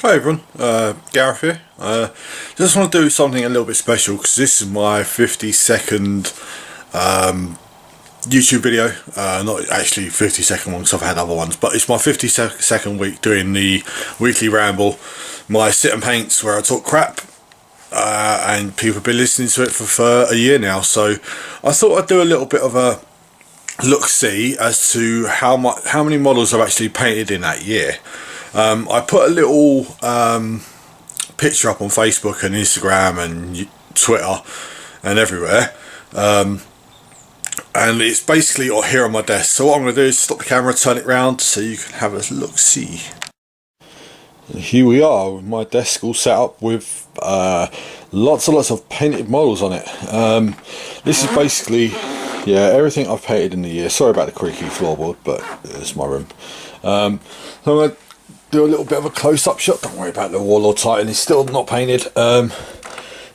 Hi everyone, Gareth here. Just want to do something a little bit special because this is my 50-second YouTube video. Not actually 50-second one because I've had other ones, but it's my 50-second week doing the weekly ramble, my sit and paints where I talk crap, and people have been listening to it for a year now. So I thought I'd do a little bit of a look-see as to how many models I've actually painted in that year. I put a little picture up on Facebook and Instagram and Twitter and everywhere, and it's basically here on my desk. So what I'm going to do is stop the camera, turn it round so you can have a look-see. Here we are with my desk all set up with lots and lots of painted models on it. This is basically everything I've painted in the year. Sorry about the creaky floorboard, but it's my room. So I'm going to do a little bit of a close-up shot. Don't worry about the Warlord Titan, it's still not painted.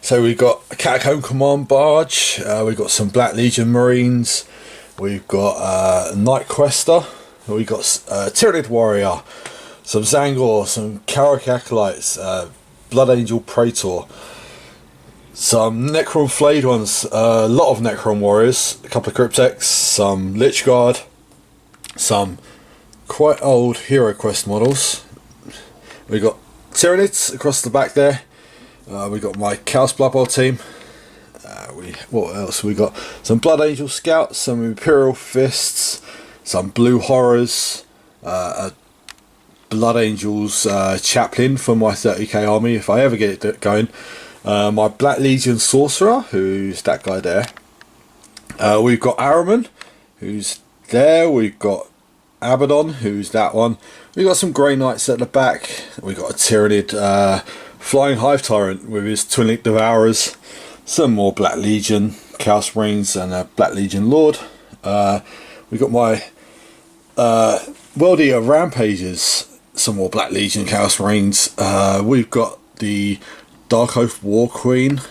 So we've got a Catacomb Command Barge, we've got some Black Legion Marines, we've got a Night Quester, we've got Tyrannid Warrior, some Zangor, some Karak Acolytes, Blood Angel Praetor, some Necron Flayed ones, a lot of Necron Warriors, a couple of Cryptex, some Lich Guard, some quite old Hero Quest models. We got Tyrannids across the back there. We got my Chaos Blood Bowl team. What else? We got some Blood Angel Scouts, some Imperial Fists, some Blue Horrors, a Blood Angels chaplain for my 30k army if I ever get it going. My Black Legion Sorcerer, who's that guy there. We've got Araman, who's there. We've got Abaddon, who's that one. We got some Grey Knights at the back. We got a Tyrannid Flying Hive Tyrant with his Twin Link Devourers. Some more Black Legion Chaos Marines and a Black Legion Lord. We got my World Eater Rampages. Some more Black Legion Chaos Marines. We've got the Dark Oath War Queen.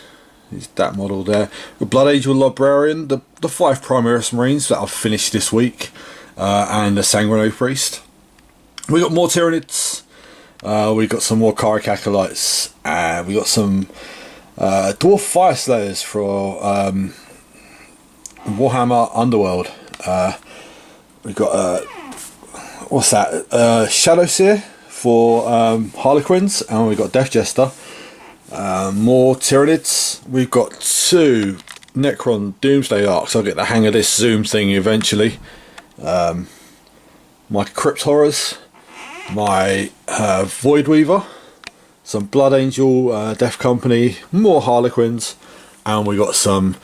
Is that model there? The Blood Angel Librarian. The 5 Primaris Marines that I've finished this week. And the Sanguinary Priest. We got more Tyrannids. We got some more Karak Acolytes. We got some Dwarf Fire Slayers for Warhammer Underworld. We got what's that? Shadow Seer for Harlequins, and we got Death Jester. More Tyrannids. We've got 2 Necron Doomsday Arcs. I'll get the hang of this zoom thing eventually. My Crypt Horrors, my Void Weaver, some Blood Angel Death Company, more Harlequins, and we got some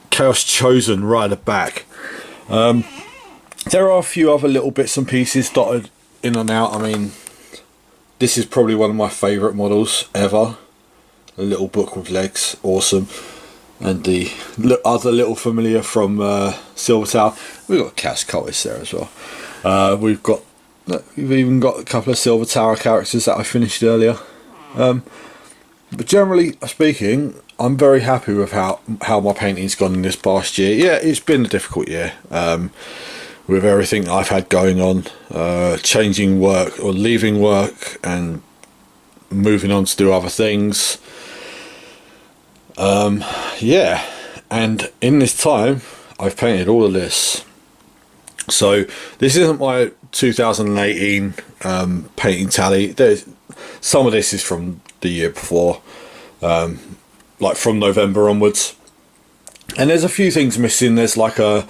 Chaos Chosen right at the back. There are a few other little bits and pieces dotted in and out. I mean, this is probably one of my favourite models ever. A little book with legs, awesome. And the other little familiar from Silver Tower. We've got Chaos Cultist there as well. We've even got a couple of Silver Tower characters that I finished earlier. But generally speaking, I'm very happy with how my painting's gone in this past year. Yeah, it's been a difficult year with everything I've had going on, changing work or leaving work and moving on to do other things. Yeah, and in this time I've painted all of this. So this isn't my 2018 painting tally. Some of this is from the year before, like from November onwards, and there's a few things missing. There's like the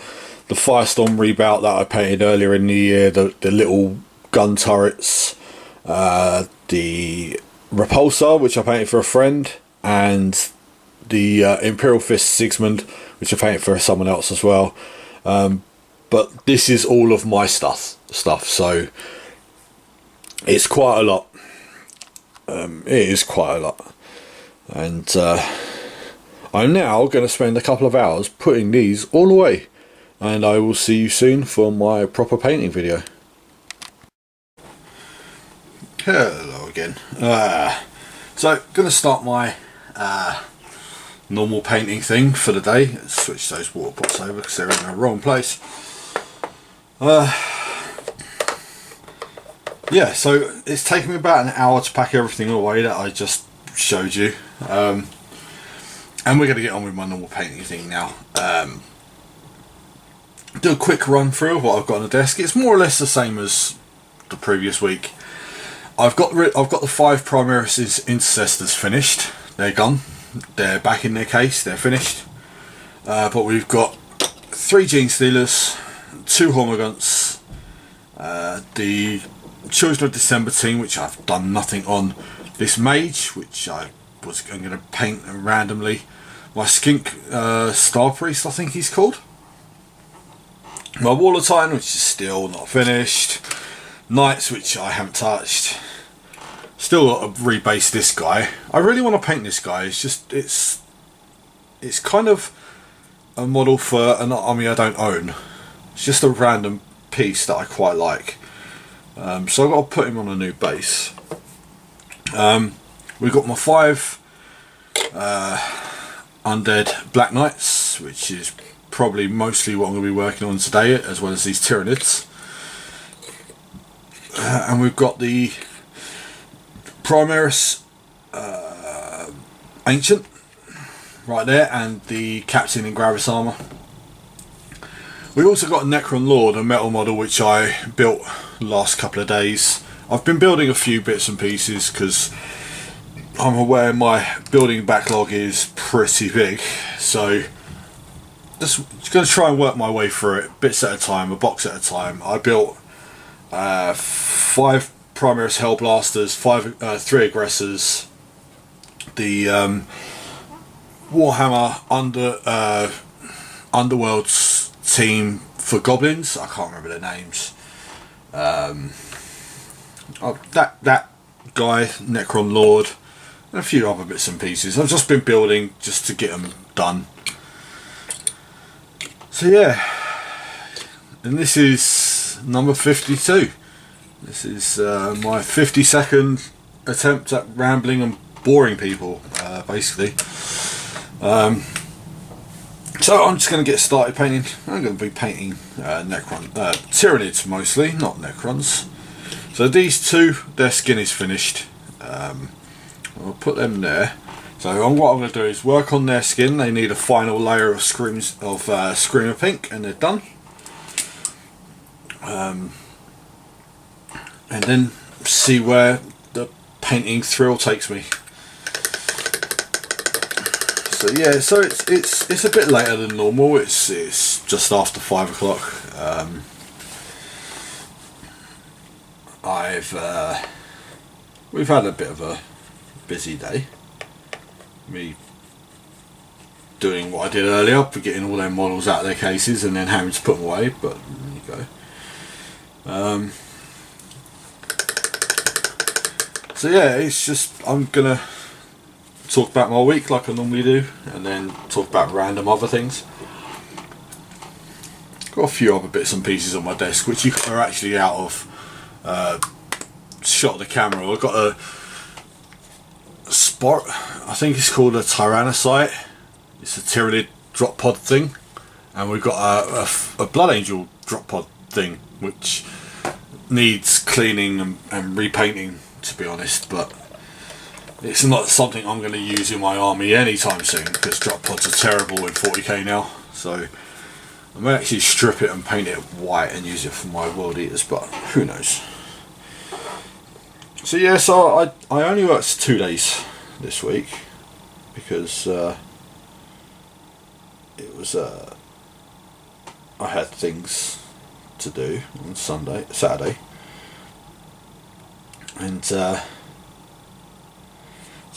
Firestorm Rebout that I painted earlier in the year, the little gun turrets, the Repulsor which I painted for a friend, and the Imperial Fist Sigismund which I painted for someone else as well. But this is all of my stuff, so it's quite a lot. It is quite a lot, and I'm now going to spend a couple of hours putting these all away, and I will see you soon for my proper painting video. Hello again. So going to start my normal painting thing for the day. Let's switch those water pots over because they're in the wrong place. yeah, so it's taken me about an hour to pack everything away that I just showed you. And we're going to get on with my normal painting thing now. Do a quick run through of what I've got on the desk. It's more or less the same as the previous week. I've got the 5 Primaris Intercessors finished. They're gone. They're back in their case. They're finished. But we've got 3 Gene Stealers, 2 Hormiguns, the Children of December team, which I've done nothing on, this Mage, which I'm going to paint randomly, my Skink Star Priest, I think he's called, my Wall of Titan, which is still not finished, Knights, which I haven't touched, still got to rebase this guy. I really want to paint this guy. It's just it's kind of a model for an army I don't own. It's just a random piece that I quite like. So I've got to put him on a new base. We've got my 5 Undead Black Knights, which is probably mostly what I'm going to be working on today, as well as these Tyranids. And we've got the Primaris Ancient right there, and the Captain in Gravis armour. We've also got a Necron Lord, a metal model which I built the last couple of days. I've been building a few bits and pieces because I'm aware my building backlog is pretty big, so just going to try and work my way through it bits at a time, a box at a time. I built 5 Primaris Hellblasters, 3 Aggressors, the Warhammer Underworld's team for goblins. I can't remember their names. That guy, Necron Lord, and a few other bits and pieces. I've just been building just to get them done. So yeah, and this is number 52. This is my 52nd attempt at rambling and boring people, basically. So I'm just going to get started painting. I'm going to be painting Tyranids mostly, not Necrons. So these 2, their skin is finished. I'll put them there. So what I'm going to do is work on their skin. They need a final layer of Screamer Pink, and they're done. And then see where the painting thrill takes me. So yeah, so it's a bit later than normal. It's just after 5 o'clock. We've had a bit of a busy day. Me doing what I did earlier, for getting all their models out of their cases and then having to put them away. But there you go. So yeah, it's just I'm gonna talk about my week like I normally do, and then talk about random other things. Got a few other bits and pieces on my desk which are actually out of shot of the camera. I've got a spot, I think it's called a Tyrannocyte. It's a Tyranid drop pod thing, and we've got a Blood Angel drop pod thing which needs cleaning and repainting, to be honest, but it's not something I'm going to use in my army anytime soon because drop pods are terrible in 40k now. So I may actually strip it and paint it white and use it for my World Eaters, but who knows. So yeah, so I only worked 2 days this week because it was I had things to do on Saturday, and so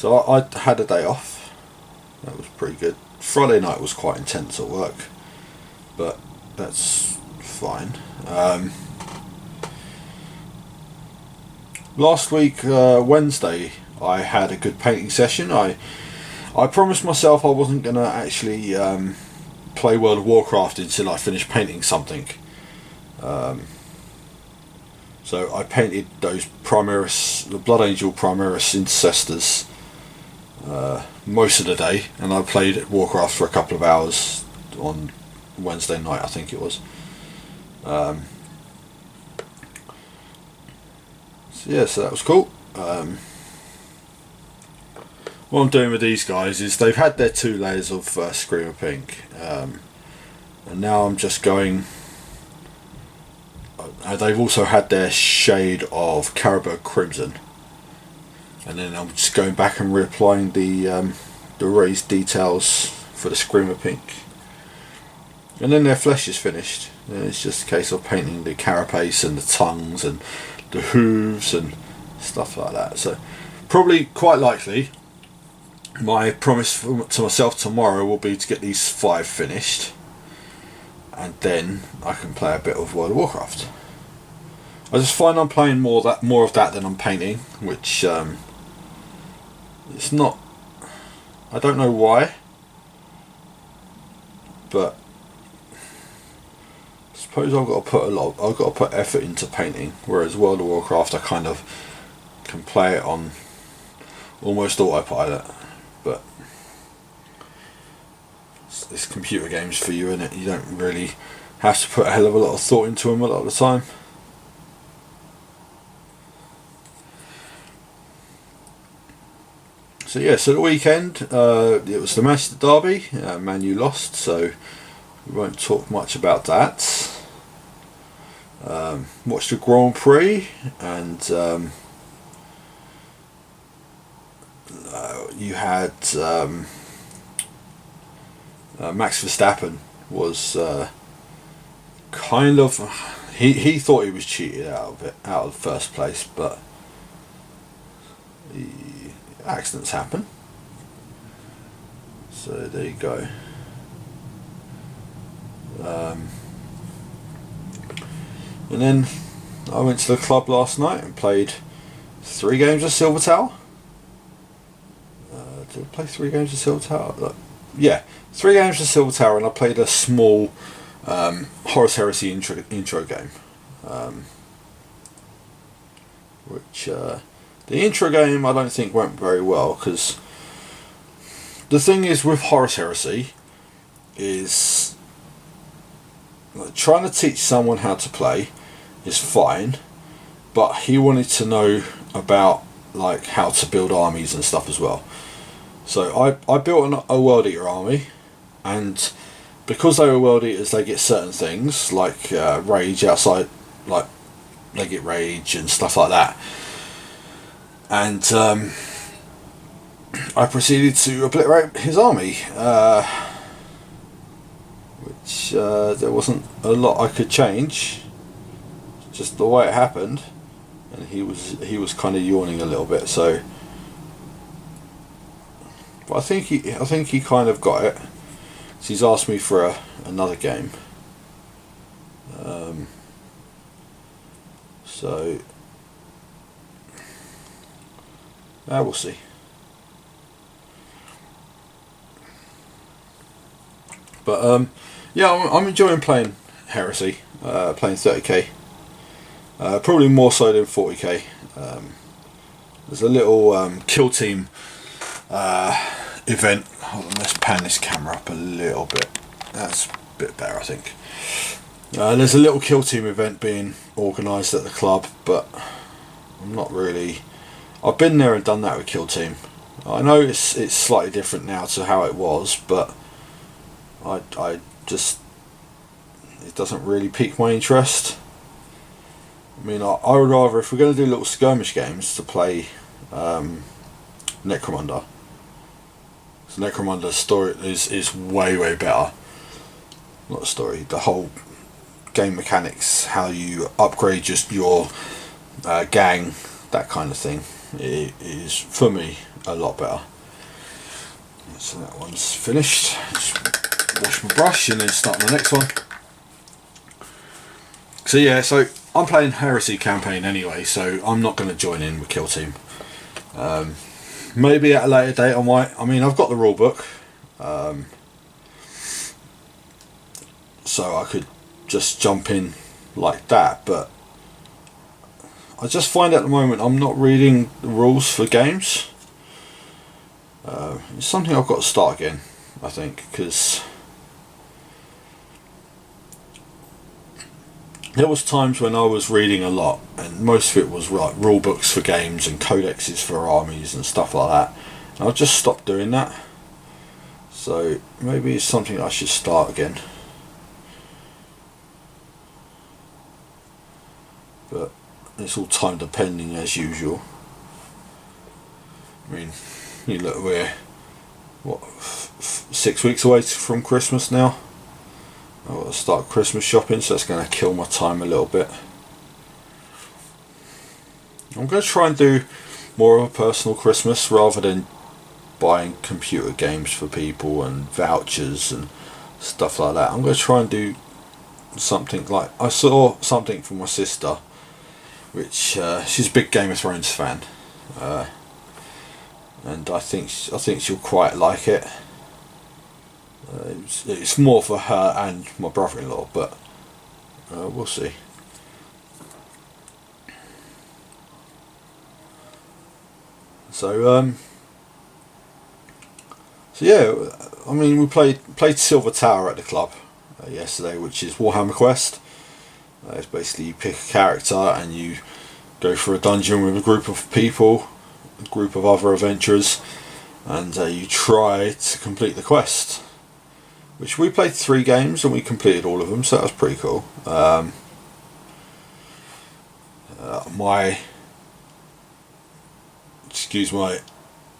I had a day off. That was pretty good. Friday night was quite intense at work, but that's fine. Last week, Wednesday, I had a good painting session. I promised myself I wasn't going to actually play World of Warcraft until I finished painting something. So I painted those the Blood Angel Primaris Intercessors most of the day, and I played Warcraft for a couple of hours on Wednesday night, I think it was. So yeah, so that was cool. What I'm doing with these guys is they've had their 2 layers of Screamer Pink, and now I'm just going. They've also had their shade of Caribou Crimson, and then I'm just going back and reapplying the raised details for the Screamer Pink, and then their flesh is finished. And it's just a case of painting the carapace and the tongues and the hooves and stuff like that. So probably quite likely my promise to myself tomorrow will be to get these 5 finished, and then I can play a bit of World of Warcraft. I just find I'm playing more of that than I'm painting, which it's not. I don't know why, but I suppose I've got to put effort into painting. Whereas World of Warcraft, I kind of can play it on almost autopilot. But it's computer games for you, innit? You don't really have to put a hell of a lot of thought into them a lot of the time. So yeah, so the weekend, it was the Manchester Derby. Man U lost, so we won't talk much about that. Watched the Grand Prix, and you had Max Verstappen was kind of he thought he was cheated out of first place, but accidents happen. So there you go. And then I went to the club last night and played 3 games of Silver Tower. Did I play 3 games of Silver Tower? Yeah, 3 games of Silver Tower, and I played a small Horus Heresy intro game. Which the intro game I don't think went very well, because the thing is with Horus Heresy is like, trying to teach someone how to play is fine, but he wanted to know about like how to build armies and stuff as well. So I built a World Eater army, and because they were World Eaters, they get certain things like rage outside, like they get rage and stuff like that. And I proceeded to obliterate his army, which there wasn't a lot I could change, just the way it happened. And he was kind of yawning a little bit, so. But I think he kind of got it. So he's asked me for another game. So we'll see. But yeah, I'm enjoying playing Heresy, playing 30k. Probably more so than 40k. There's a little kill team event. Hold on, let's pan this camera up a little bit. That's a bit better, I think. There's a little kill team event being organised at the club, but I'm not really. I've been there and done that with kill team. I know it's slightly different now to how it was, but I just, it doesn't really pique my interest. I mean, I would rather, if we're going to do little skirmish games, to play Necromunda. So Necromunda's story is way better. Not the story, the whole game mechanics, how you upgrade just your gang, that kind of thing. It is, for me, a lot better. So that one's finished. Just wash my brush and then start on the next one. So yeah, so I'm playing Heresy campaign anyway, so I'm not going to join in with Kill Team. Maybe at a later date I might. I mean, I've got the rule book, so I could just jump in like that, but I just find at the moment I'm not reading the rules for games. It's something I've got to start again, I think, because there was times when I was reading a lot, and most of it was like rule books for games and codexes for armies and stuff like that. And I just stopped doing that. So maybe it's something I should start again. But it's all time depending as usual. I mean, you look, we're what 6 weeks away from Christmas now. I've got to start Christmas shopping, so that's going to kill my time a little bit. I'm going to try and do more of a personal Christmas rather than buying computer games for people and vouchers and stuff like that. I'm going to try and do something like, I saw something from my sister, which she's a big Game of Thrones fan, and I think she'll quite like it. It's more for her and my brother-in-law, but we'll see. So yeah, I mean, we played Silver Tower at the club yesterday, which is Warhammer Quest. It's basically you pick a character and you go for a dungeon with a group of people, a group of other adventurers, and you try to complete the quest. Which we played 3 games and we completed all of them, so that was pretty cool. Excuse my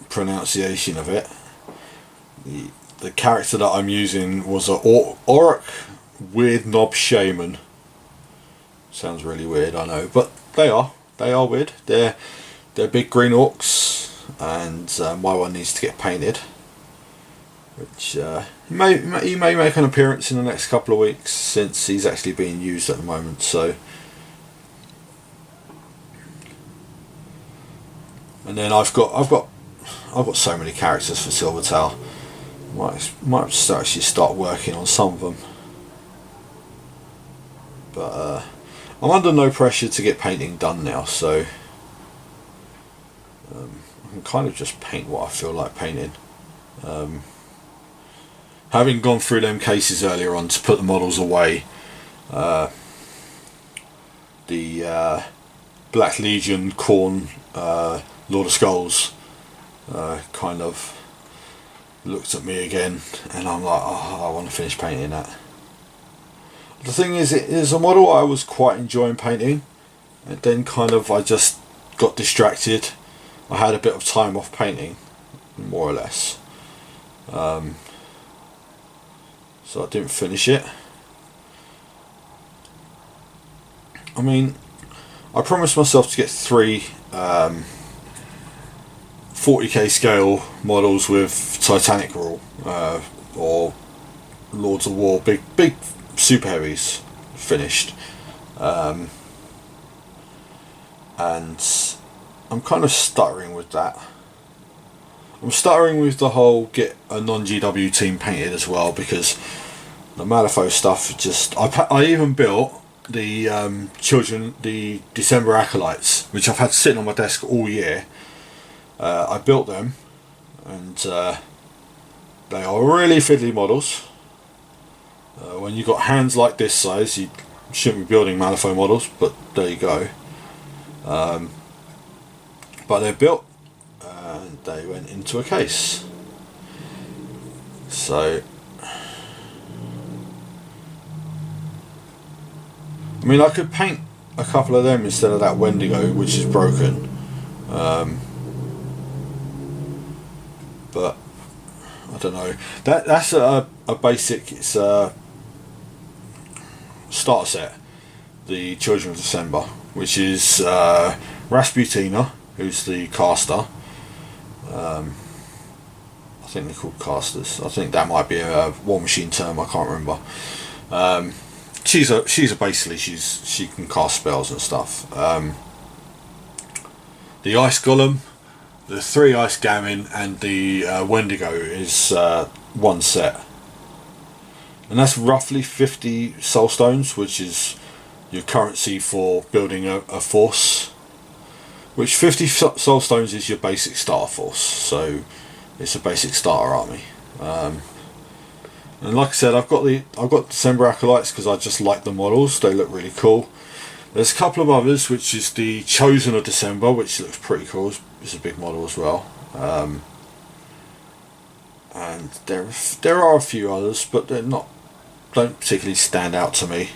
pronunciation of it. The character that I'm using was a Orc Weird Knob Shaman. Sounds really weird, I know, but they are weird. They're big green orcs, and my one needs to get painted, which he may make an appearance in the next couple of weeks, since he's actually being used at the moment. So, and then I've got so many characters for Silver Tower. Might actually start working on some of them, but I'm under no pressure to get painting done now, so I can kind of just paint what I feel like painting. Having gone through them cases earlier on to put the models away, the Black Legion Khorne Lord of Skulls kind of looked at me again, and I'm like, oh, I want to finish painting that. The thing is, it is a model I was quite enjoying painting, and then kind of I just got distracted. I had a bit of time off painting, more or less, so I didn't finish it. I mean, I promised myself to get 3 40k scale models with Titanic rule, or Lords of War, big super heavies finished, and I'm kind of stuttering with that. I'm stuttering with the whole get a non-GW team painted as well, because the Malifaux stuff just, I even built the the December Acolytes, which I've had sitting on my desk all year. I built them, and they are really fiddly models. When you've got hands like this size, you shouldn't be building Malifaux models, but there you go. But they're built, and they went into a case. So, I mean, I could paint a couple of them instead of that Wendigo, which is broken. But I don't know. That's a basic. It's a starter set. The Children of December, which is Rasputina, who's the caster. I think they're called casters. I think that might be a War Machine term. I can't remember. She's basically she can cast spells and stuff. The Ice Golem, the 3 Ice Gamin, and the Wendigo is one set, and that's roughly 50 soul stones, which is your currency for building a force. Which 50 soul stones is your basic starter force, so it's a basic starter army. And like I said, I've got December Acolytes because I just like the models. They look really cool. There's a couple of others, which is the Chosen of December, which looks pretty cool. It's a big model as well. And there are a few others, but don't particularly stand out to me.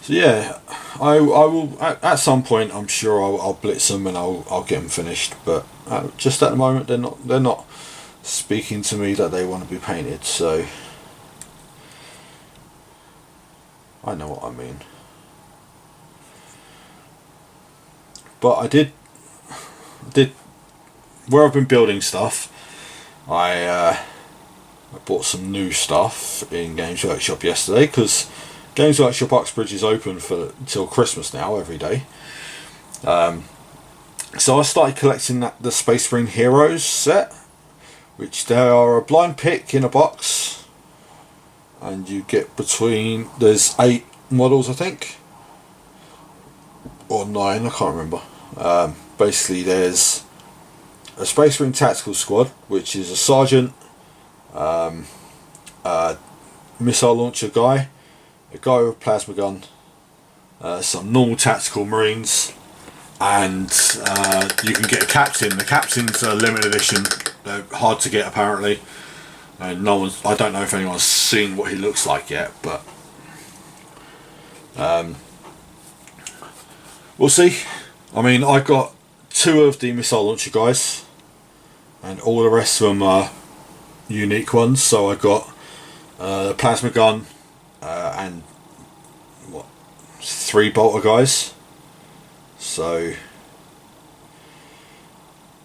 So yeah, I will at some point. I'm sure I'll blitz them and I'll get them finished. But just at the moment, they're not speaking to me that they want to be painted. So I know what I mean. But I did where I've been building stuff. I bought some new stuff in Games Workshop yesterday because Games Workshop Uxbridge is open until Christmas now every day. So I started collecting the Space Marine Heroes set, which they are a blind pick in a box, and you get there's 8 models I think, or 9, I can't remember. Basically there's a Space Marine Tactical Squad, which is a sergeant, a missile launcher guy, a guy with a plasma gun, some normal tactical marines, and you can get a captain. The captain's a limited edition. They're hard to get apparently, and I don't know if anyone's seen what he looks like yet, but we'll see. I mean, I got 2 of the missile launcher guys, and all the rest of them are unique ones. So I got the plasma gun and 3 bolter guys. So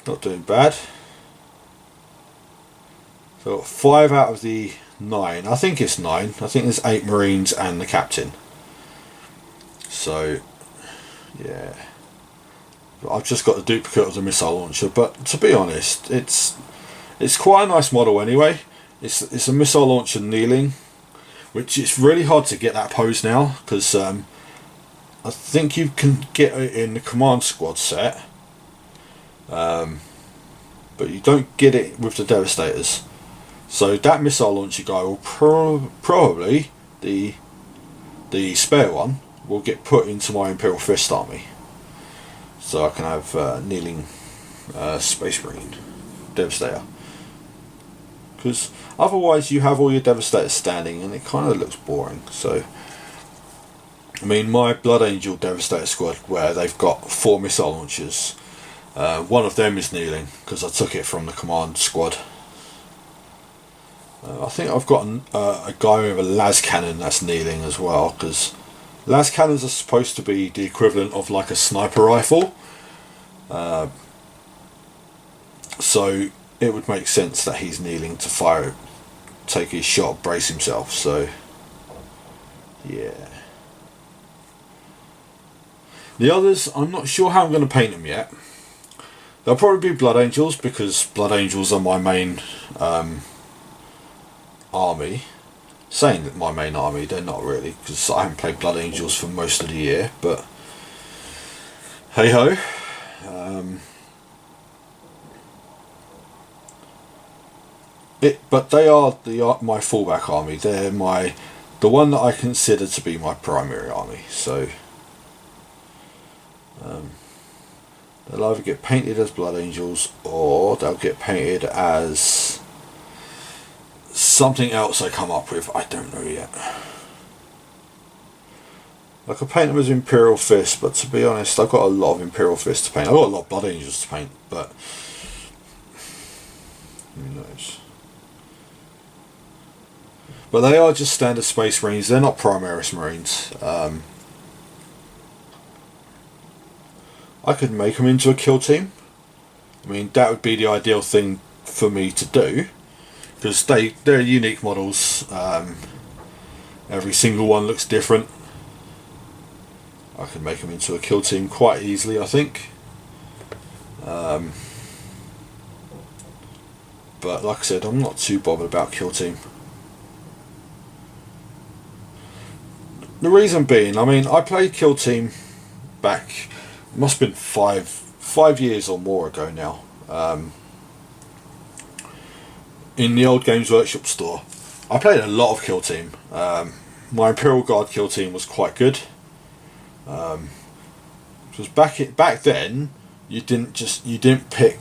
not doing bad. So 5 out of the 9. I think it's 9. I think there's 8 marines and the captain. So yeah. I've just got the duplicate of the missile launcher, but to be honest, it's quite a nice model anyway. It's a missile launcher kneeling, which it's really hard to get that pose now because I think you can get it in the command squad set, but you don't get it with the Devastators. So that missile launcher guy will probably the spare one will get put into my Imperial Fist army. So I can have kneeling Space Marine Devastator. Because otherwise you have all your Devastators standing and it kind of looks boring. So, I mean, my Blood Angel Devastator squad, where they've got 4 missile launchers, one of them is kneeling because I took it from the command squad. I think I've got a guy with a las cannon that's kneeling as well, because las cannons are supposed to be the equivalent of like a sniper rifle. So it would make sense that he's kneeling to take his shot, brace himself. So yeah. The others, I'm not sure how I'm going to paint them yet. They'll probably be Blood Angels because Blood Angels are my main army. Saying that my main army, they're not really, because I haven't played Blood Angels for most of the year, but hey ho. But they are my fallback army. They're the one that I consider to be my primary army. So they'll either get painted as Blood Angels or they'll get painted as something else I come up with. I don't know yet. I could paint them as Imperial Fist, but to be honest, I've got a lot of Imperial Fist to paint. I've got a lot of Blood Angels to paint, but who knows. But they are just standard Space Marines. They're not Primaris Marines. I could make them into a kill team. I mean, that would be the ideal thing for me to do, because they're unique models. Every single one looks different. I could make them into a kill team quite easily, I think. But like I said, I'm not too bothered about kill team. The reason being, I mean, I played kill team back, it must have been five years or more ago now. in the old Games Workshop store. I played a lot of Kill Team. My Imperial Guard Kill Team was quite good. Because back then you didn't pick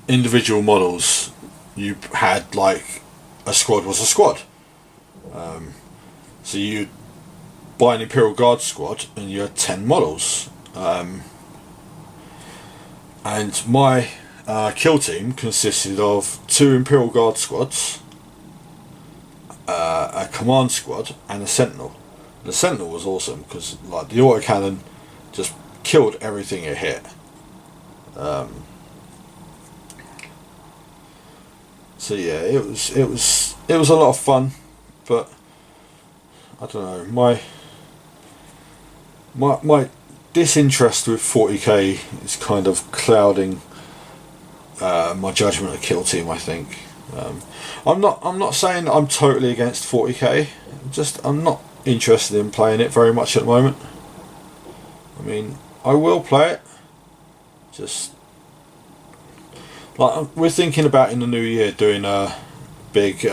individual models. You had like a squad was a squad. So you buy an Imperial Guard squad and you had 10 models. And my kill team consisted of 2 Imperial Guard squads, a command squad, and a sentinel. And the sentinel was awesome because like the autocannon just killed everything it hit. So yeah, it was a lot of fun, but I don't know, my disinterest with 40k is kind of clouding my judgment of Kill Team, I think. I'm not saying I'm totally against 40k, I'm not interested in playing it very much at the moment. I mean, I will play it, just like we're thinking about in the new year doing a big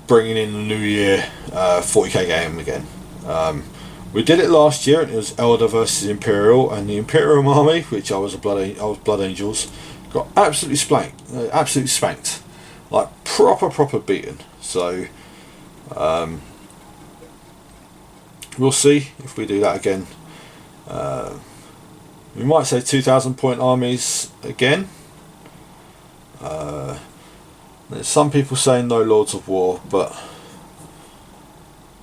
bringing in the new year 40k game again. We did it last year and it was Elder versus Imperial, and the Imperial army, which I was Blood Angels, got absolutely spanked, like proper beaten. So we'll see if we do that again. We might say 2,000 point armies again. There's some people saying no Lords of War, but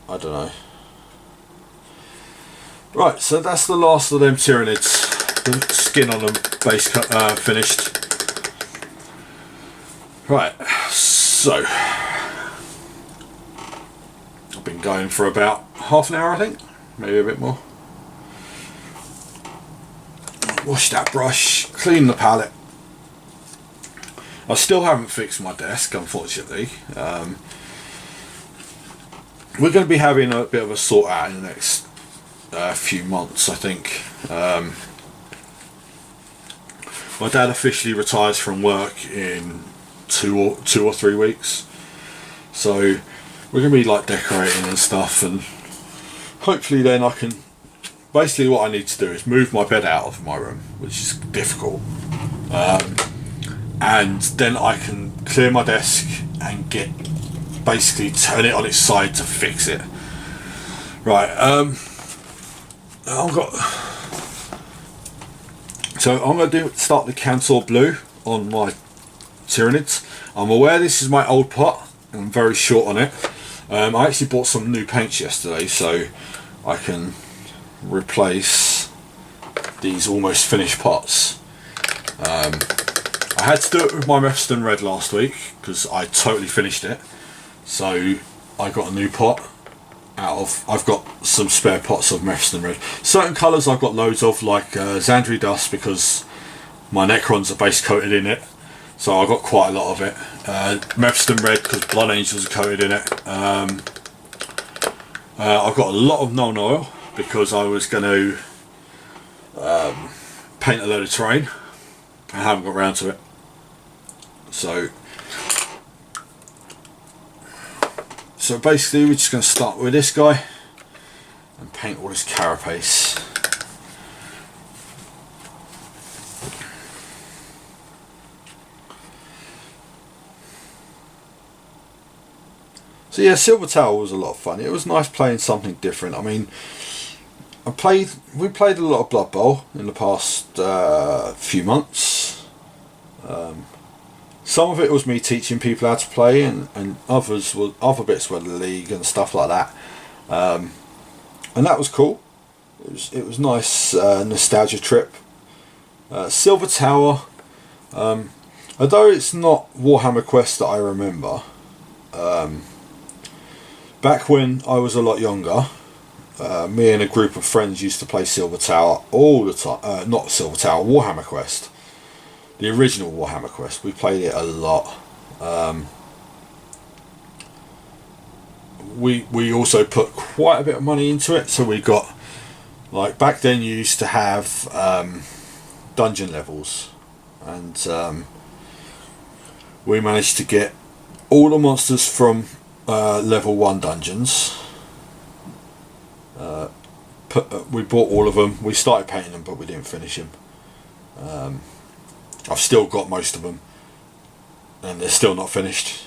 I don't know. Right, so that's the last of them Tyranids. The skin on them base finished. Right, so I've been going for about half an hour, I think, maybe a bit more. Wash that brush, clean the palette. I still haven't fixed my desk, unfortunately. We're going to be having a bit of a sort out in the next few months, I think. My dad officially retires from work in two or 3 weeks, so we're going to be like decorating and stuff, and hopefully then I can. Basically, what I need to do is move my bed out of my room, which is difficult. And then I can clear my desk and basically turn it on its side to fix it. Right, so I'm going to start the Cantor Blue on my Tyranids. I'm aware this is my old pot, and I'm very short on it. I actually bought some new paints yesterday, so I can replace these almost finished pots. I had to do it with my Mephiston Red last week because I totally finished it, so I got a new pot I've got some spare pots of Mephiston Red. Certain colours I've got loads of, like Xandri Dust, because my Necrons are base coated in it, so I've got quite a lot of it. Mephiston Red because Blood Angels are coated in it. I've got a lot of non-oil because I was going to paint a load of terrain. I haven't got around to it. So basically we're just going to start with this guy and paint all this carapace. So yeah, Silver Tower was a lot of fun. It was nice playing something different. I mean, we played a lot of Blood Bowl in the past few months. Some of it was me teaching people how to play, and other bits were the league and stuff like that. And that was cool. It was nice nostalgia trip. Silver Tower, although it's not Warhammer Quest that I remember. Back when I was a lot younger, me and a group of friends used to play Silver Tower all the time. Not Silver Tower, Warhammer Quest. The original Warhammer Quest. We played it a lot. We also put quite a bit of money into it, so we got Like back then you used to have dungeon levels, and we managed to get all the monsters from level 1 dungeons. We bought all of them. We started painting them, but we didn't finish them. I've still got most of them, and they're still not finished.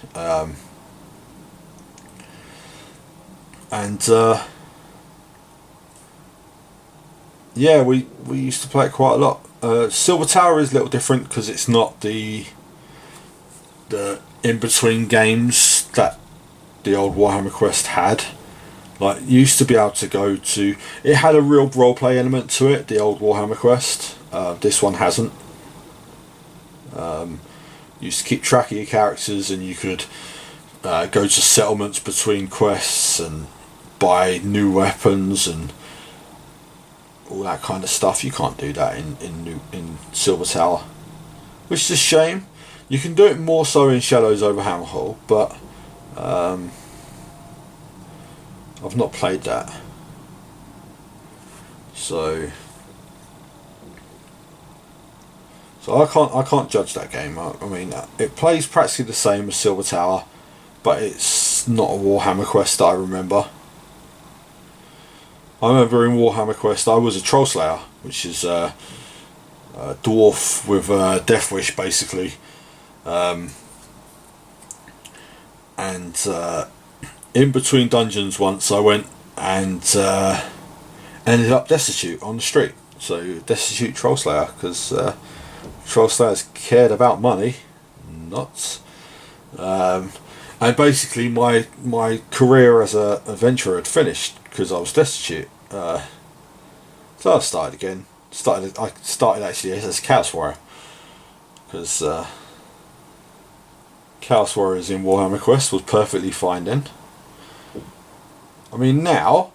Yeah, we used to play it quite a lot. Silver Tower is a little different because it's not the in-between games that the old Warhammer Quest had. Like, you used to be able to go to... It had a real roleplay element to it, the old Warhammer Quest. This one hasn't. You used to keep track of your characters, and you could go to settlements between quests and buy new weapons and all that kind of stuff. You can't do that in Silver Tower, which is a shame. You can do it more so in Shadows over Hammerhall, but I've not played that, so I can't judge that game. I mean, it plays practically the same as Silver Tower, but it's not a Warhammer Quest that I remember. I remember in Warhammer Quest I was a Troll Slayer, which is a dwarf with a death wish basically, and in between dungeons once I went and ended up destitute on the street. So destitute Troll Slayer, because Troll Slayers cared about money, not. And basically my career as a adventurer had finished because I was destitute. So I started again. I started actually as a Chaos Warrior, because Chaos Warriors in Warhammer Quest was perfectly fine then. I mean, now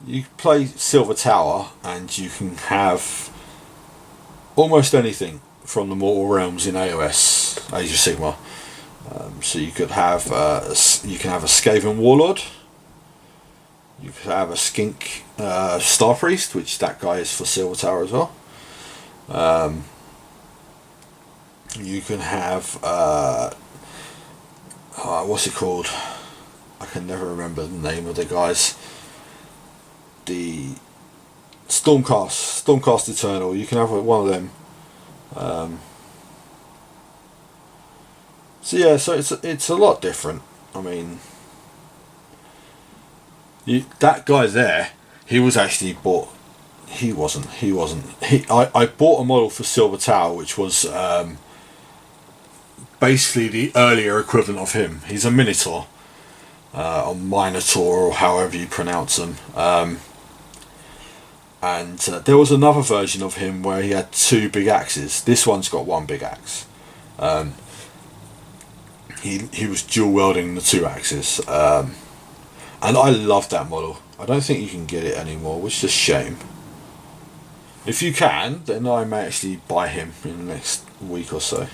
you play Silver Tower and you can have almost anything from the Mortal Realms in AOS, Age of Sigmar. So you could have you can have a Skaven Warlord. You could have a Skink Star Priest, which that guy is for Silver Tower as well. You can have what's it called? I can never remember the name of the guys. The Stormcast Eternal. You can have one of them. So yeah, so it's a lot different. I mean, that guy there, he was actually bought. He wasn't. I bought a model for Silver Tower, which was basically the earlier equivalent of him. He's a Minotaur, or Minotaur, or however you pronounce them. And there was another version of him where he had 2 big axes. This one's got 1 big axe. He was dual wielding the 2 axes, and I loved that model. I don't think you can get it anymore, which is a shame. If you can, then I may actually buy him in the next week or so.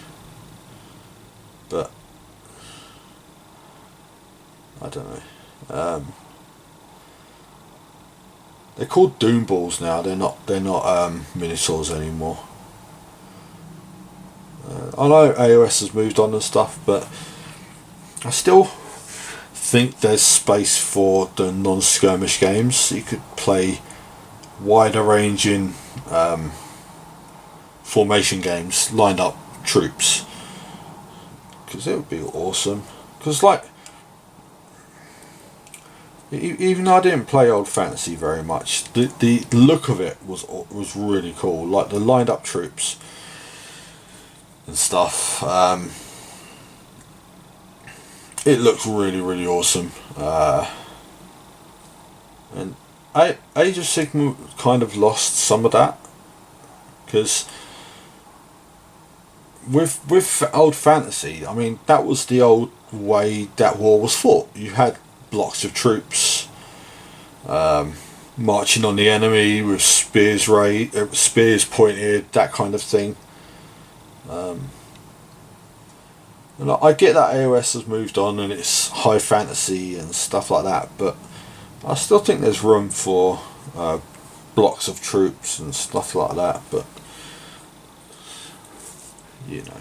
But I don't know. They're called Doom Balls now. They're not Minotaurs anymore. I know AOS has moved on and stuff, but I still think there's space for the non-skirmish games. You could play wider ranging formation games, lined up troops, because it would be awesome. Because like, even though I didn't play Old Fantasy very much, the look of it was really cool. Like the lined up troops and stuff. It looks really, really awesome. And Age of Sigmar kind of lost some of that, because with Old Fantasy, I mean, that was the old way that war was fought. You had blocks of troops marching on the enemy with spears pointed, that kind of thing. And I get that AOS has moved on and it's high fantasy and stuff like that, but I still think there's room for blocks of troops and stuff like that, but you know.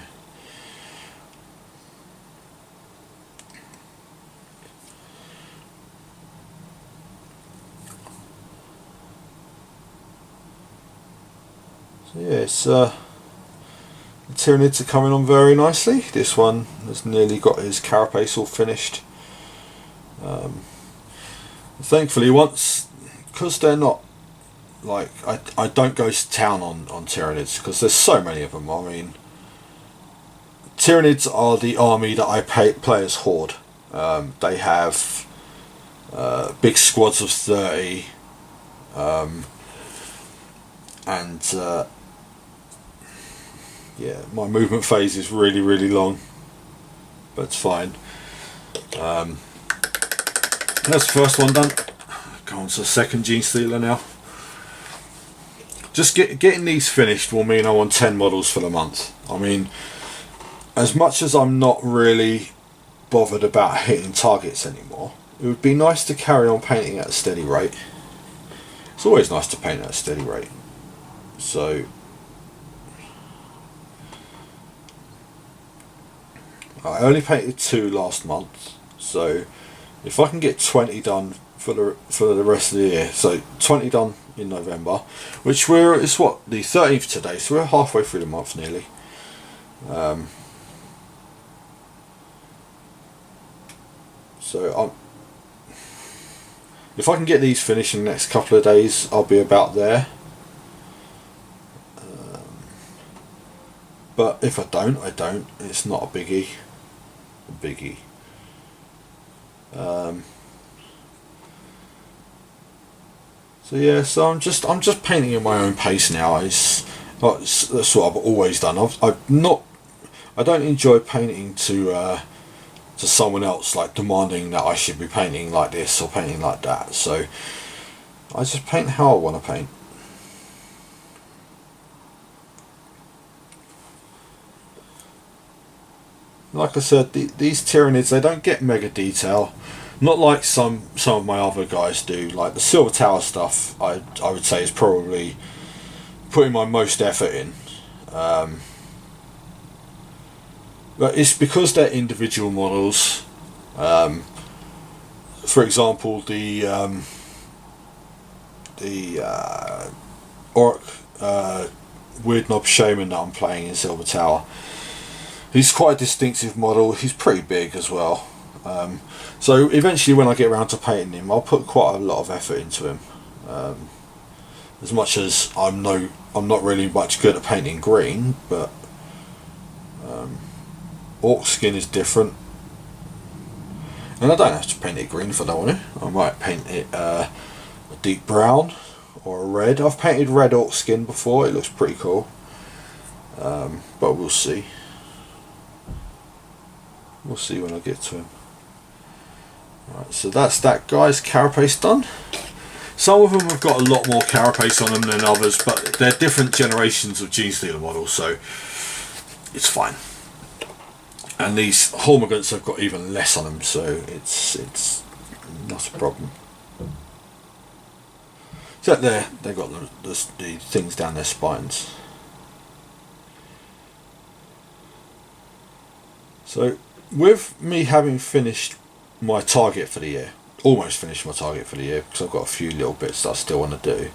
So yeah, it's the Tyranids are coming on very nicely. This one has nearly got his carapace all finished. Thankfully, because they're not like I don't go to town on Tyranids because there's so many of them. I mean, Tyranids are the army that I play as Horde. They have big squads of 30, and yeah, my movement phase is really long, but it's fine. That's the first one done. Go on to the second Gene Stealer now. Just getting these finished will mean I want 10 models for the month. I mean, as much as I'm not really bothered about hitting targets anymore, it would be nice to carry on painting at a steady rate. It's always nice to paint at a steady rate. So I only painted 2 last month, so if I can get 20 done for the rest of the year, so 20 done in November, which it's what, the 13th today, so we're halfway through the month nearly. So if I can get these finished in the next couple of days, I'll be about there. But if I don't, I don't. It's not a biggie. So yeah, so I'm just painting at my own pace now. That's what I've always done. I don't enjoy painting to someone else, like demanding that I should be painting like this or painting like that. So I just paint how I want to paint. Like I said, these Tyranids, they don't get mega detail, not like some of my other guys do. Like the Silver Tower stuff, I would say is probably putting my most effort in. But it's because they're individual models. For example, the Orc Weird Knob Shaman that I'm playing in Silver Tower. He's quite a distinctive model. He's pretty big as well. So eventually, when I get around to painting him, I'll put quite a lot of effort into him. As much as I'm not really much good at painting green, but Orc skin is different, and I don't have to paint it green if I don't want to. I might paint it a deep brown or a red. I've painted red Orc skin before. It looks pretty cool, but we'll see. We'll see when I get to him. Right, so that's that guy's carapace done. Some of them have got a lot more carapace on them than others, but they're different generations of Gene Stealer models, so it's fine. And these Hormigants have got even less on them, so it's not a problem. Except they've got the things down their spines. So with me having finished my target for the year, almost finished my target for the year, because I've got a few little bits that I still want to do.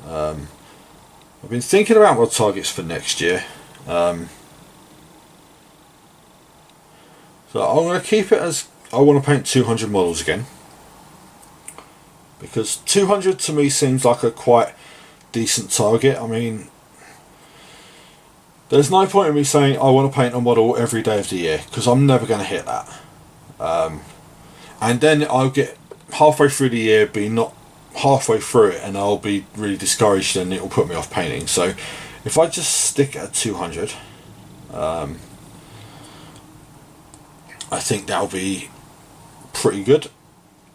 I've been thinking about my targets for next year. So I'm going to keep it as I want to paint 200 models again, because 200 to me seems like a quite decent target. I mean, there's no point in me saying I want to paint a model every day of the year, because I'm never going to hit that. And then I'll get halfway through the year, be not halfway through it, and I'll be really discouraged, and it'll put me off painting. So if I just stick at 200, I think that'll be pretty good.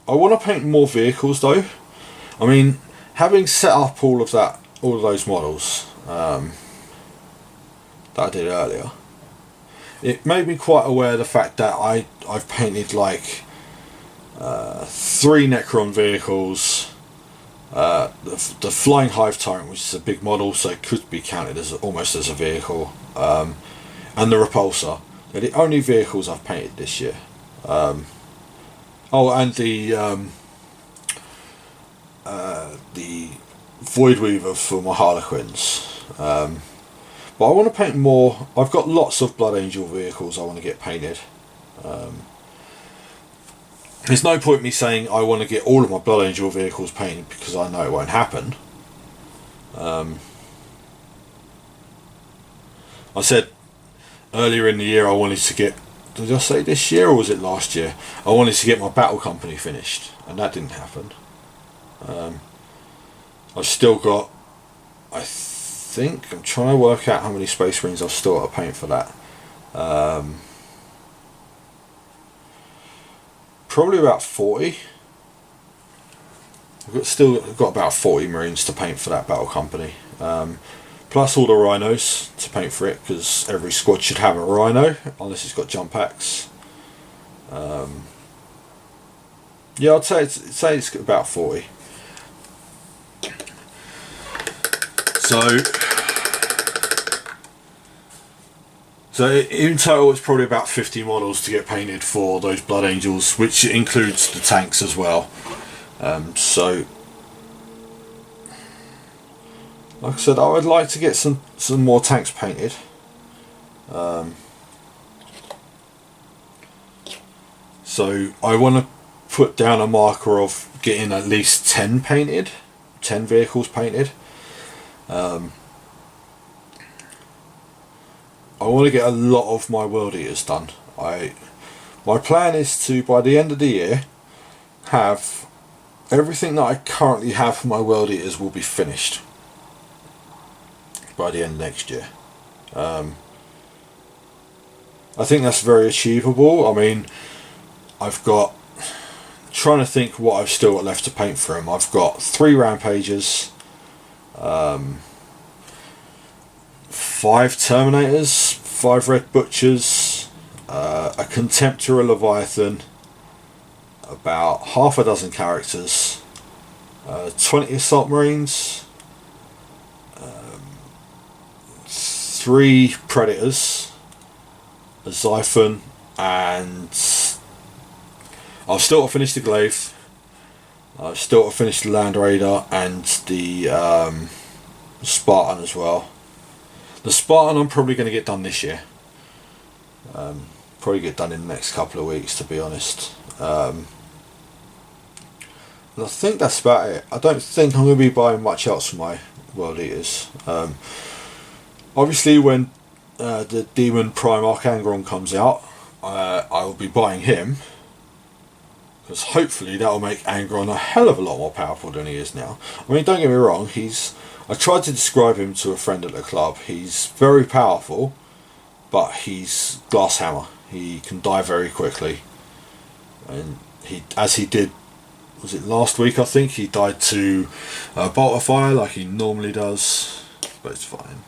I want to paint more vehicles though. I mean, having set up all of those models that I did earlier, it made me quite aware of the fact that I've painted like 3 Necron vehicles, The Flying Hive Tyrant, which is a big model, so it could be counted as almost as a vehicle, and the Repulsor. They're the only vehicles I've painted this year. Oh, and the Void Weaver for my Harlequins. But I want to paint more. I've got lots of Blood Angel vehicles I want to get painted. There's no point me saying I want to get all of my Blood Angel vehicles painted because I know it won't happen. I said earlier in the year I wanted to get, did I say this year or was it last year? I wanted to get my Battle Company finished, and that didn't happen. I've still got, I think, I'm trying to work out how many Space Marines I've still got to paint for that. Probably about 40. Still got about 40 Marines to paint for that Battle Company. Plus all the Rhinos to paint for it, because every squad should have a Rhino, unless it's got jump packs. Yeah, I'd say it's about 40. So in total it's probably about 50 models to get painted for those Blood Angels, which includes the tanks as well. So like I said, I would like to get some more tanks painted. So I want to put down a marker of getting at least 10 painted, 10 vehicles painted. I want to get a lot of my World Eaters done. My plan is to, by the end of the year, have everything that I currently have for my World Eaters will be finished by the end of next year. I think that's very achievable. I mean, I've got, trying to think what I've still got left to paint for them. I've got 3 Rampages, 5 Terminators, 5 Red Butchers, a Contemptor Leviathan, about half a dozen characters, 20 Assault Marines, 3 Predators, a Xiphon, and I've still got to finish the Glaive. I've still got to finish the Land Raider and the Spartan as well. The Spartan I'm probably going to get done this year. Probably get done in the next couple of weeks, to be honest. And I think that's about it. I don't think I'm going to be buying much else for my World Eaters. Obviously when the Demon Primarch Angron comes out, I will be buying him, because hopefully that will make Angron a hell of a lot more powerful than he is now. I mean, don't get me wrong, I tried to describe him to a friend at the club. He's very powerful, but he's glass hammer. He can die very quickly, and as he did, was it last week? I think he died to a bolt of fire like he normally does, but it's fine.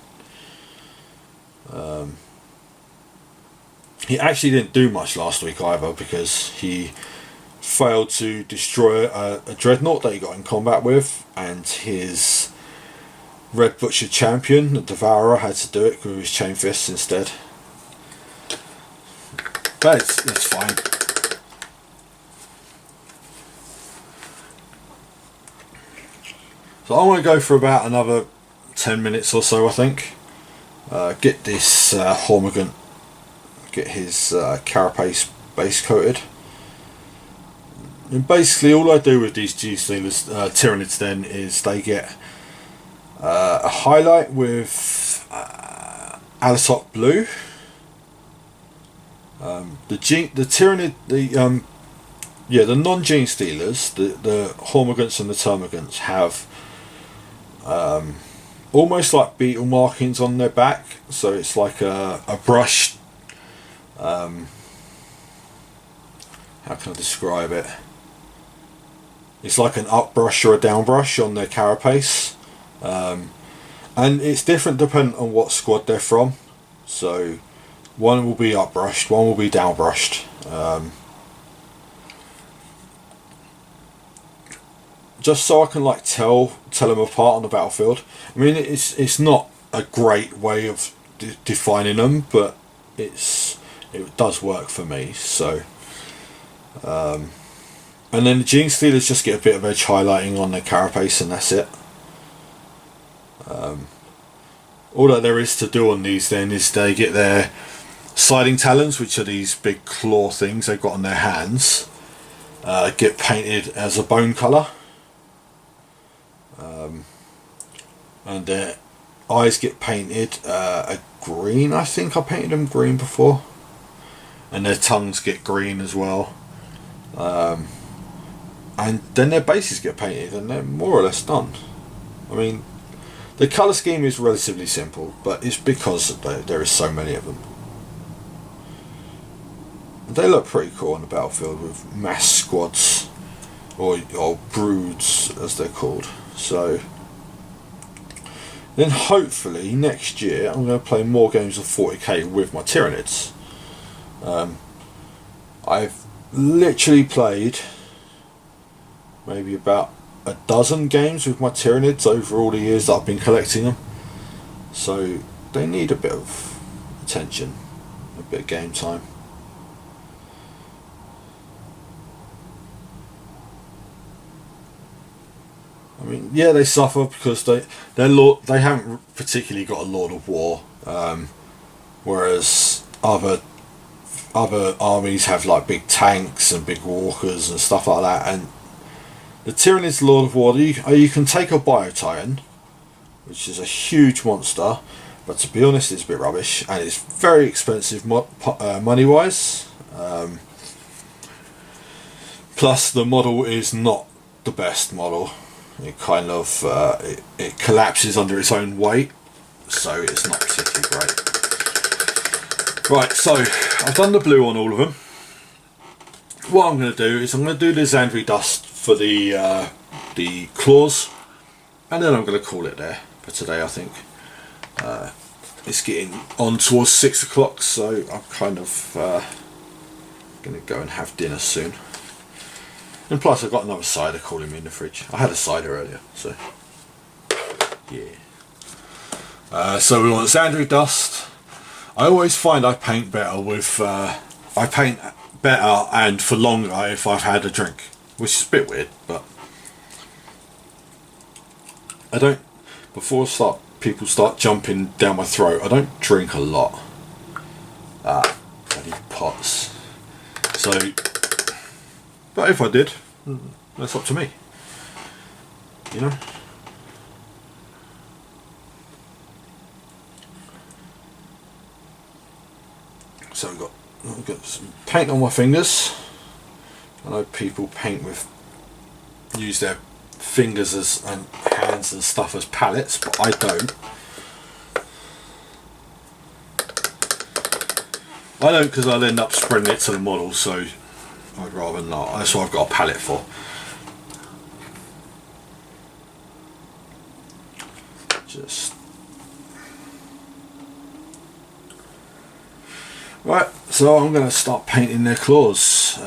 He actually didn't do much last week either, because he failed to destroy a dreadnought that he got in combat with, and his Red Butcher champion, the Devourer, had to do it with his chain fists instead. But it's fine. So I want to go for about another 10 minutes or so, I think. Get this Hormigant, get his carapace base coated. And basically all I do with these G-Stealers, Tyranids then, is they get a highlight with Alisok Blue. The Tyranid, the non-Gene Stealers, the Hormigants and the Termagants have almost like beetle markings on their back, so it's like a brushed, how can I describe it? It's like an up brush or a down brush on their carapace, and it's different depending on what squad they're from. So one will be up brushed, one will be down brushed. just so I can like tell them apart on the battlefield. I mean, it's not a great way of defining them, but it does work for me. So, and then the Gene Stealers just get a bit of edge highlighting on their carapace, and that's it. All that there is to do on these then is they get their sliding talons, which are these big claw things they've got on their hands, get painted as a bone colour, and their eyes get painted a green. I think I painted them green before, and their tongues get green as well, and then their bases get painted, and they're more or less done. I mean, the colour scheme is relatively simple, but it's because there is so many of them. They look pretty cool on the battlefield with mass squads, or broods as they're called. So then hopefully next year I'm going to play more games of 40k with my Tyranids. I've literally played maybe about a dozen games with my Tyranids over all the years that I've been collecting them, so they need a bit of attention, a bit of game time. I mean, yeah, they suffer because they haven't particularly got a Lord of War, whereas other armies have like big tanks and big walkers and stuff like that. And the Tyranids Lord of War, you can take a Biotitan, which is a huge monster, but to be honest it's a bit rubbish and it's very expensive money wise. Plus the model is not the best model. It kind of it collapses under its own weight, so it's not particularly great. Right, so I've done the blue on all of them. What I'm going to do is I'm going to do the Xandri Dust for the claws, and then I'm going to call it there for today. I think it's getting on towards 6 o'clock, so I'm kind of going to go and have dinner soon. And plus I've got another cider calling me in the fridge. I had a cider earlier, so yeah. So we want Xandri Dust. I always find I paint better with I paint better and for longer if I've had a drink, which is a bit weird, but I don't, before people start jumping down my throat, I don't drink a lot. Bloody pots. So, but if I did, that's up to me, you know. So I've got some paint on my fingers. I know people paint use their fingers and hands and stuff as palettes, but I don't. I don't, because I'll end up spreading it to the model, so I'd rather not. That's what I've got a palette for. Just right, so I'm going to start painting their claws.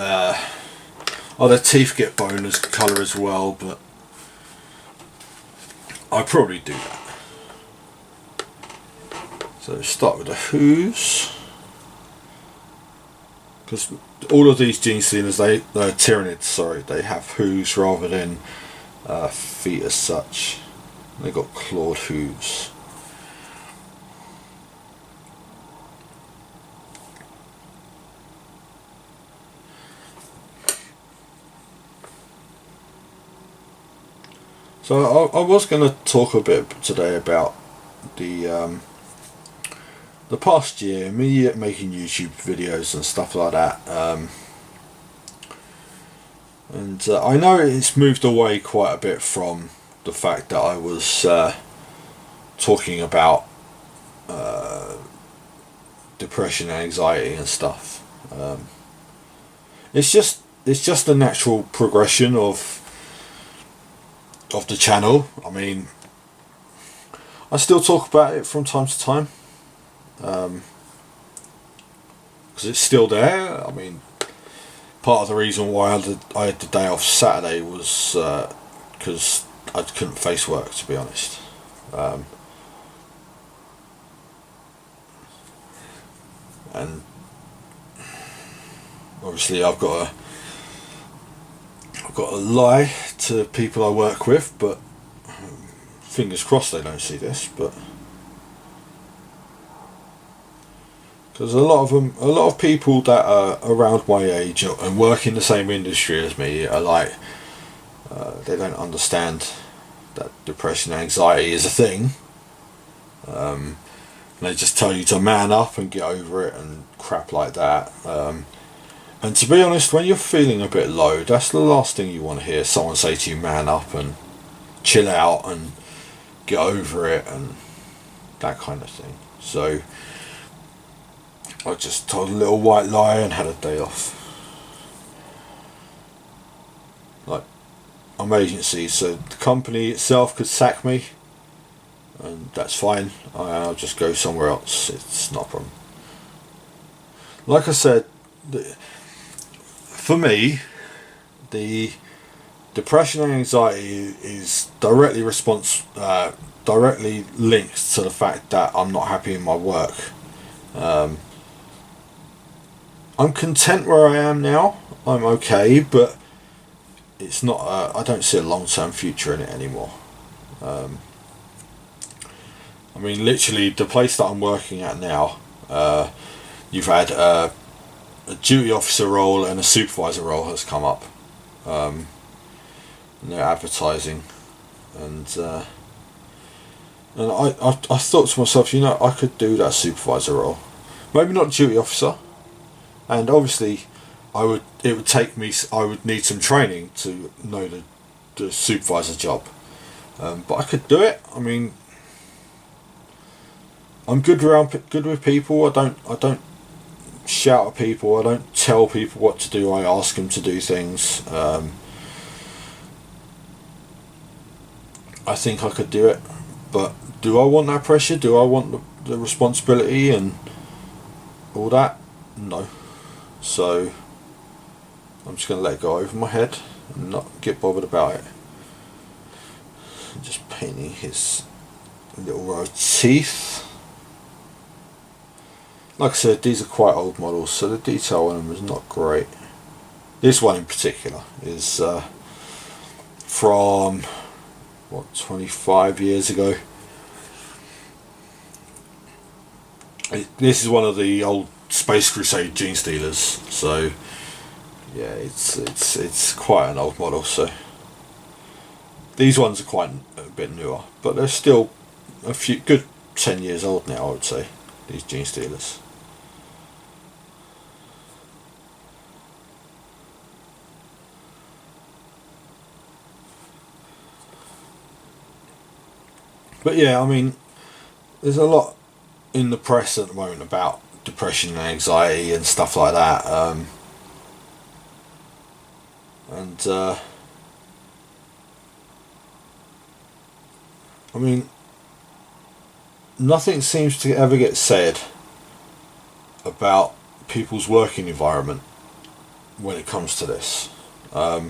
Their teeth get bone as colour as well, but I probably do that. So start with the hooves, because all of these Gene Stealers, Tyranids, sorry, they have hooves rather than feet as such. They got clawed hooves. So I was going to talk a bit today about the past year, me making YouTube videos and stuff like that, and I know it's moved away quite a bit from the fact that I was talking about depression and anxiety and stuff. It's just a natural progression of the channel. I mean, I still talk about it from time to time, because it's still there. I mean, part of the reason why I had the day off Saturday was because I couldn't face work, to be honest. And obviously I've got to lie to people I work with, but fingers crossed they don't see this. But because a lot of people that are around my age and work in the same industry as me are like, they don't understand that depression and anxiety is a thing. They just tell you to man up and get over it and crap like that. And to be honest, when you're feeling a bit low, that's the last thing you want to hear someone say to you, man up and chill out and get over it and that kind of thing. So I just told a little white lie and had a day off. Like, I'm agency, so the company itself could sack me, and that's fine. I'll just go somewhere else. It's not a problem. Like I said, for me, the depression and anxiety is directly linked to the fact that I'm not happy in my work. I'm content where I am now. I'm okay, but it's not. I don't see a long-term future in it anymore. I mean, literally, the place that I'm working at now, you've had a duty officer role and a supervisor role has come up. And they're advertising, and I thought to myself, you know, I could do that supervisor role, maybe not duty officer, and obviously, I would need some training to know the supervisor job, but I could do it. I mean, I'm good with people. I don't shout at people. I don't tell people what to do. I ask them to do things. I think I could do it, but do I want that pressure? Do I want the responsibility and all that? No. So I'm just going to let it go over my head and not get bothered about it. Just painting his little row of teeth. Like I said, these are quite old models, so the detail on them is not great. This one in particular is from 25 years ago. This is one of the old Space Crusade Gene Stealers, so yeah, it's quite an old model. So these ones are quite a bit newer, but they're still a few good 10 years old now, I would say, these Gene Stealers. But yeah, I mean, there's a lot in the press at the moment about depression and anxiety and stuff like that. I mean, nothing seems to ever get said about people's working environment when it comes to this. I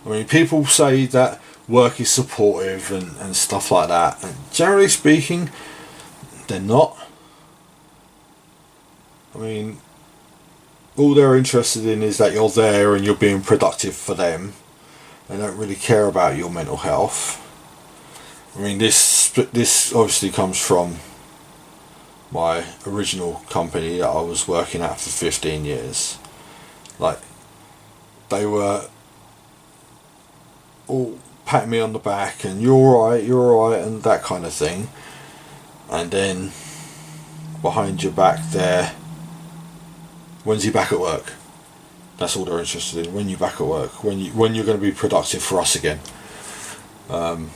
mean, people say that work is supportive and stuff like that, and generally speaking, they're not. I mean, all they're interested in is that you're there and you're being productive for them. They don't really care about your mental health. I mean, this obviously comes from my original company that I was working at for 15 years. Like, they were all patting me on the back and you're alright and that kind of thing, and then behind your back there, when's he back at work? That's all they're interested in. When you back at work, when you're going to be productive for us again. And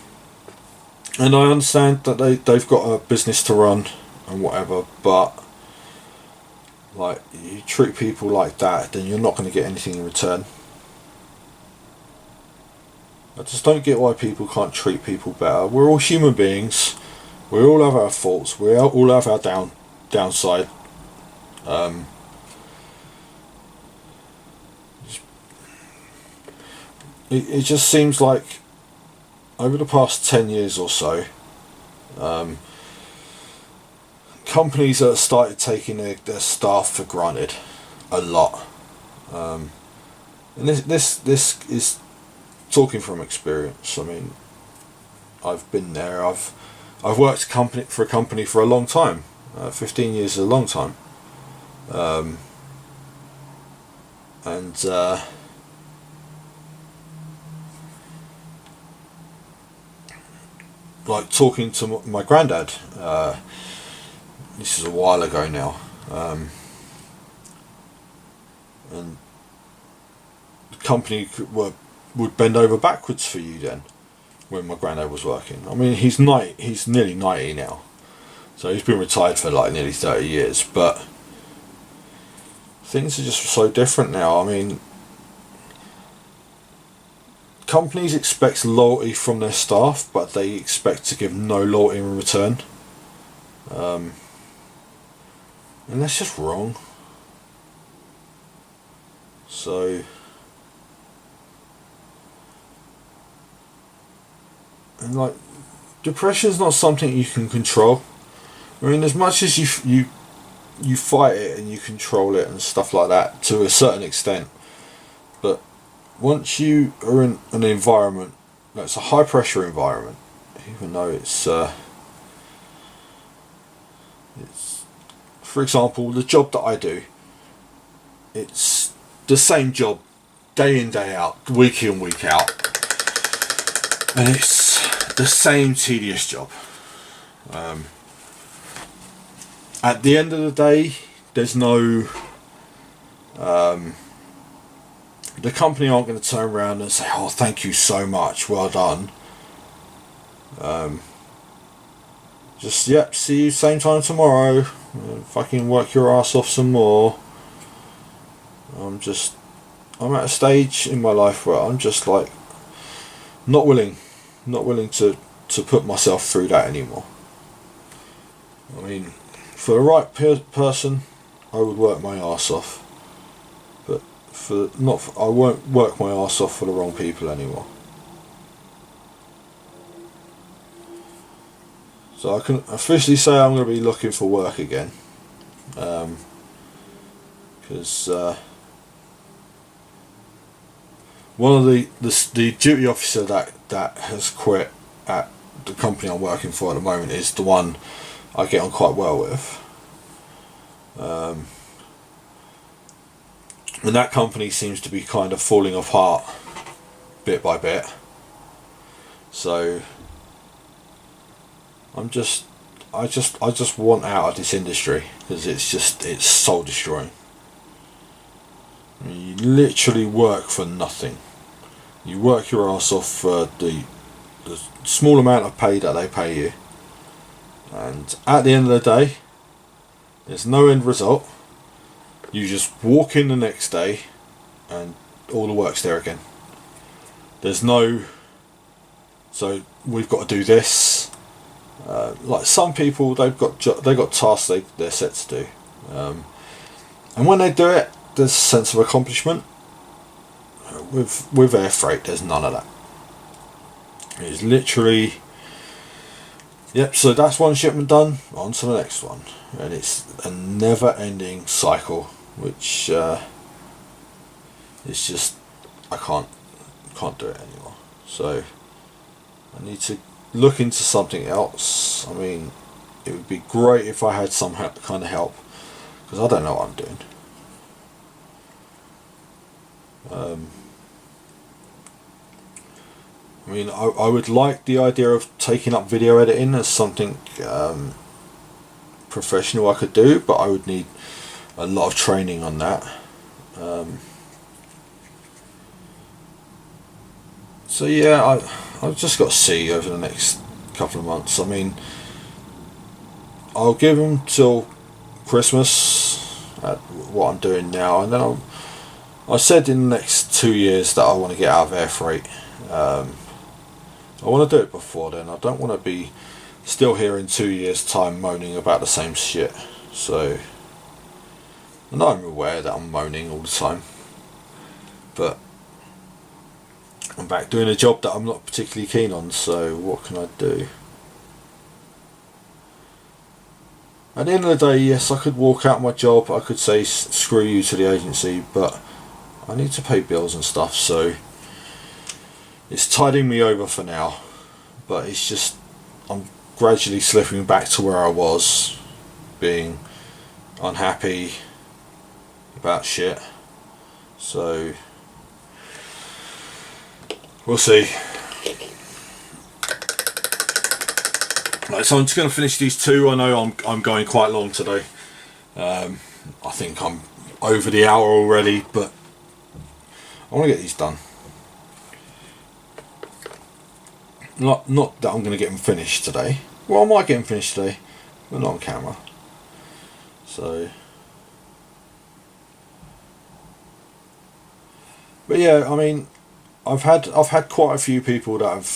I understand that they've got a business to run and whatever, but like, you treat people like that, then you're not going to get anything in return. I just don't get why people can't treat people better. We're all human beings. We all have our faults. We all have our downside. it just seems like over the past 10 years or so, companies have started taking their staff for granted a lot. And this is talking from experience. I mean, I've been there. I've worked for a company for a long time. 15 years is a long time. Like talking to my granddad, this is a while ago now, and the company would bend over backwards for you then, when my granddad was working. I mean, he's nearly 90 now, so he's been retired for like nearly 30 years, but things are just so different now. I mean, companies expect loyalty from their staff, but they expect to give no loyalty in return. And that's just wrong. So, and like, depression's not something you can control. I mean, as much as you fight it and you control it and stuff like that to a certain extent, but once you are in an environment, it's a high pressure environment, even though it's for example, the job that I do, it's the same job day in, day out, week in, week out, and it's the same tedious job. At the end of the day, there's no the company aren't going to turn around and say, "Oh, thank you so much, well done." Just, yep, see you same time tomorrow. Fucking work your ass off some more. I'm at a stage in my life where I'm just like not willing to put myself through that anymore. I mean, for the right person, I would work my ass off. I won't work my ass off for the wrong people anymore. So I can officially say I'm going to be looking for work again, because one of the duty officer that has quit at the company I'm working for at the moment is the one I get on quite well with. And that company seems to be kind of falling apart bit by bit. So I just want out of this industry, because it's soul destroying. I mean, you literally work for nothing. You work your ass off for the small amount of pay that they pay you, and at the end of the day, there's no end result. You just walk in the next day and all the work's there again. There's no, so we've got to do this. Like some people, they've got tasks they're set to do, and when they do it, there's a sense of accomplishment. With air freight, there's none of that. It's literally, yep, so that's one shipment done, on to the next one, and it's a never-ending cycle, which it's just, I can't do it anymore. So I need to look into something else. I mean, it would be great if I had some kind of help, because I don't know what I'm doing. I mean, I would like the idea of taking up video editing as something professional I could do, but I would need a lot of training on that. So yeah, I've just got to see over the next couple of months. I mean, I'll give them till Christmas at what I'm doing now, and then I said in the next 2 years that I want to get out of air freight. I want to do it before then. I don't want to be still here in 2 years' time moaning about the same shit. So, and I'm aware that I'm moaning all the time, but I'm back doing a job that I'm not particularly keen on, so what can I do? At the end of the day, yes, I could walk out my job, I could say screw you to the agency, but I need to pay bills and stuff, so it's tiding me over for now. But it's just, I'm gradually slipping back to where I was, being unhappy about shit. So we'll see. Right, so I'm just going to finish these two. I know I'm going quite long today. I think I'm over the hour already, but I want to get these done. Not that I'm going to get them finished today. Well, I might get them finished today, but not on camera. So, but yeah, I mean, I've had quite a few people that have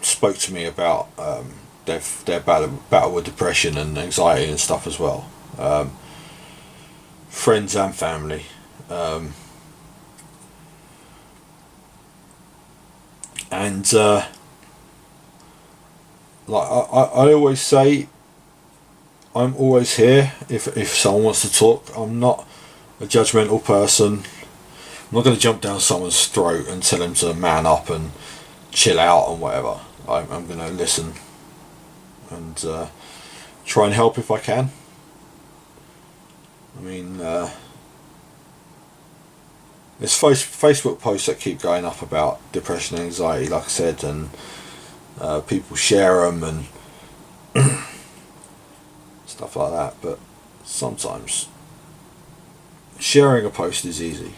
spoke to me about their battle with depression and anxiety and stuff as well. Friends and family. And like I always say, I'm always here if someone wants to talk. I'm not a judgmental person. I'm not going to jump down someone's throat and tell them to man up and chill out and whatever. I'm going to listen and try and help if I can. I mean, there's Facebook posts that keep going up about depression and anxiety, like I said, and people share them and stuff like that, but sometimes sharing a post is easy.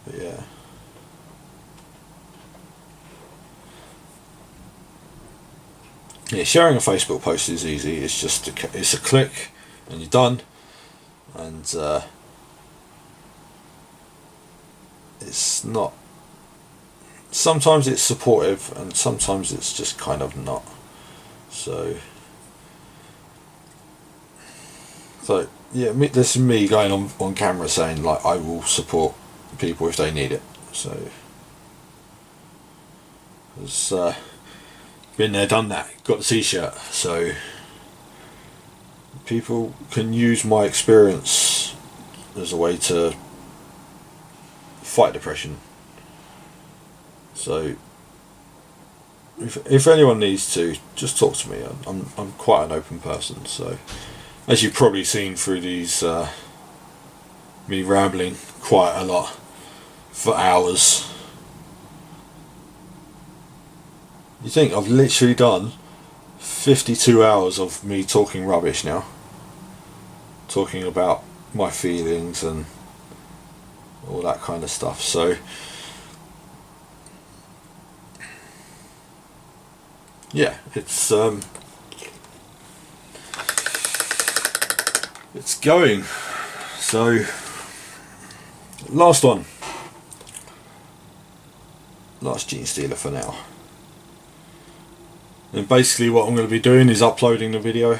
But yeah. Yeah, sharing a Facebook post is easy. It's just it's a click and you're done, and it's not. Sometimes it's supportive and sometimes it's just kind of not. So yeah, this is me going on camera saying like I will support people if they need it. So it's been there, done that. Got the t-shirt. So people can use my experience as a way to fight depression. So if anyone needs to, just talk to me. I'm quite an open person. So as you've probably seen through these me rambling quite a lot for hours. You think I've literally done 52 hours of me talking rubbish now, talking about my feelings and all that kind of stuff. So yeah, it's going. So last one, last Gene Stealer for now. And basically what I'm going to be doing is uploading the video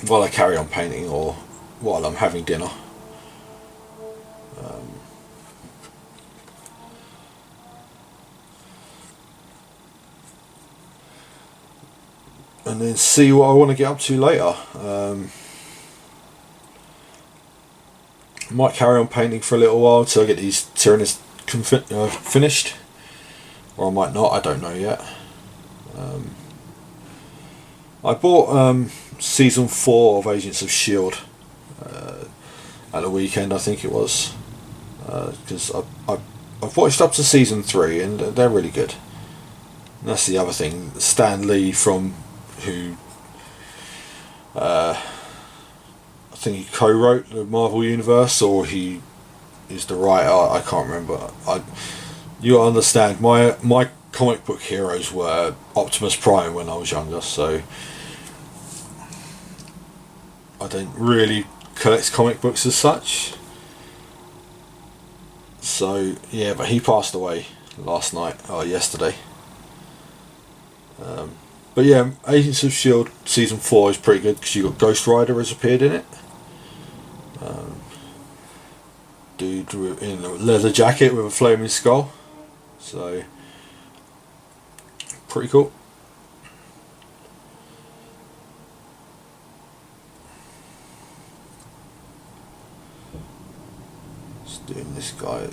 while I carry on painting or while I'm having dinner. And then see what I want to get up to later. Might carry on painting for a little while till I get these Tyrannus finished. Or I might not, I don't know yet. I bought season 4 of Agents of S.H.I.E.L.D. At the weekend, I think it was. Because I've watched up to season 3 and they're really good. And that's the other thing. Stan Lee, from who I think he co-wrote the Marvel Universe, or he is the writer, I can't remember. You understand, my comic book heroes were Optimus Prime when I was younger, so I don't really collect comic books as such. So yeah, but he passed away yesterday. But yeah, Agents of S.H.I.E.L.D. season 4 is pretty good because you got Ghost Rider has appeared in it. and in a leather jacket with a flaming skull. So pretty cool. Just doing this guy.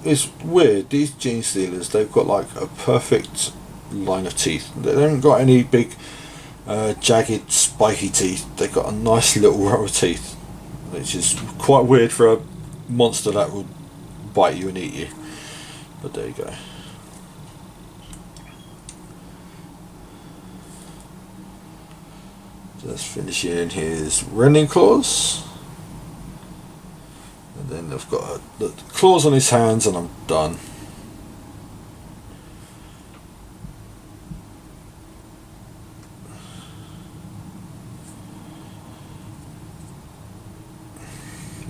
It's weird. These gene stealers, they've got like a perfect line of teeth. They haven't got any big jagged spiky teeth. They've got a nice little row of teeth, which is quite weird for a monster that will bite you and eat you. But there you go. Just finishing his rending claws, and then I've got the claws on his hands, and I'm done.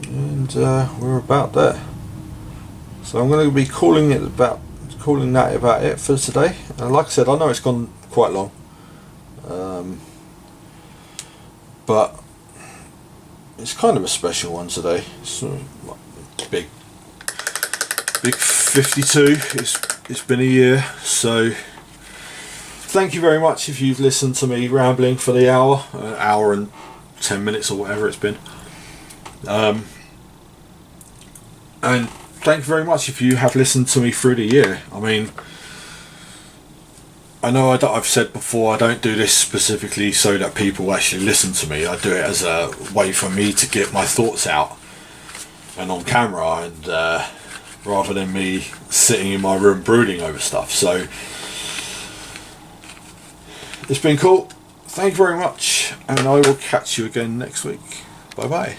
And we're about there. So I'm going to be calling that about it for today. And like I said, I know it's gone quite long, but it's kind of a special one today. It's big 52. It's been a year, so thank you very much if you've listened to me rambling for the hour and 10 minutes or whatever it's been. And thank you very much if you have listened to me through the year. I mean, I know I've said before, I don't do this specifically so that people actually listen to me. I do it as a way for me to get my thoughts out and on camera, and rather than me sitting in my room brooding over stuff. So it's been cool. Thank you very much, and I will catch you again next week. Bye bye.